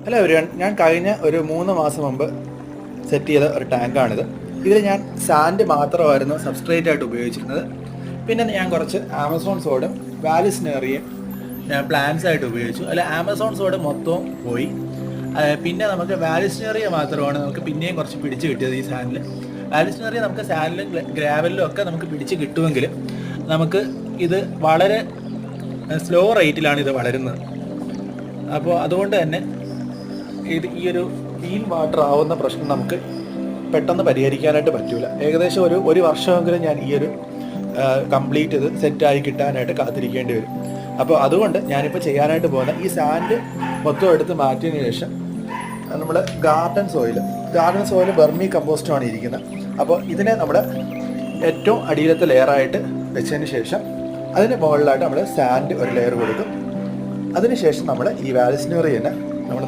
Hello everyone, ഞാൻ കഴിഞ്ഞ ഒരു 3 മാസം മുമ്പ് സെറ്റ് ചെയ്ത ഒരു ടാങ്കാണിത്. ഇതിൽ ഞാൻ സാൻഡ് മാത്രമായിരുന്നു സബ്സ്ട്രേറ്റ് ആയിട്ട് ഉപയോഗിച്ചിരുന്നത്. പിന്നെ ഞാൻ കുറച്ച് ആമസോൺ സോഡും വാലിസ്നേറിയും ഞാൻ പ്ലാന്റ്സ് ആയിട്ട് ഉപയോഗിച്ചു. അല്ല, ആമസോൺ സോഡ് മൊത്തവും പോയി. പിന്നെ നമുക്ക് വാലിസ്നേറിയ മാത്രമാണ് നമുക്ക് പിന്നെയും കുറച്ച് പിടിച്ച് കിട്ടിയത് ഈ സാൻഡിൽ. വാലിസ്നേറിയ നമുക്ക് സാൻഡിലും ഗ്രാവലിലും ഒക്കെ നമുക്ക് പിടിച്ച് കിട്ടുമെങ്കിലും നമുക്ക് ഇത് വളരെ സ്ലോ റേറ്റിലാണ് ഇത് വളരുന്നത്. അപ്പോൾ അതുകൊണ്ട് തന്നെ ഈ ഒരു ക്ലീൻ വാട്ടർ ആവുന്ന പ്രശ്നം നമുക്ക് പെട്ടെന്ന് പരിഹരിക്കാനായിട്ട് പറ്റില്ല. ഏകദേശം ഒരു വർഷമെങ്കിലും ഞാൻ ഈ ഒരു കംപ്ലീറ്റ് ഇത് സെറ്റായി കിട്ടാനായിട്ട് കാത്തിരിക്കേണ്ടി വരും. അപ്പോൾ അതുകൊണ്ട് ഞാനിപ്പോൾ ചെയ്യാനായിട്ട് പോകുന്ന ഈ സാൻഡ് മൊത്തം എടുത്ത് മാറ്റിയതിന് ശേഷം നമ്മൾ ഗാർഡൻ സോയിൽ വെർമി കമ്പോസ്റ്റുമാണ് ഇരിക്കുന്നത്. അപ്പോൾ ഇതിനെ നമ്മൾ ഏറ്റവും അടിയിലത്തെ ലെയറായിട്ട് വെച്ചതിന് ശേഷം അതിന് മുകളിലായിട്ട് നമ്മൾ സാൻഡ് ഒരു ലെയർ കൊടുക്കും. അതിനുശേഷം നമ്മൾ ഈ വാലിസ്നേറി തന്നെ നമ്മൾ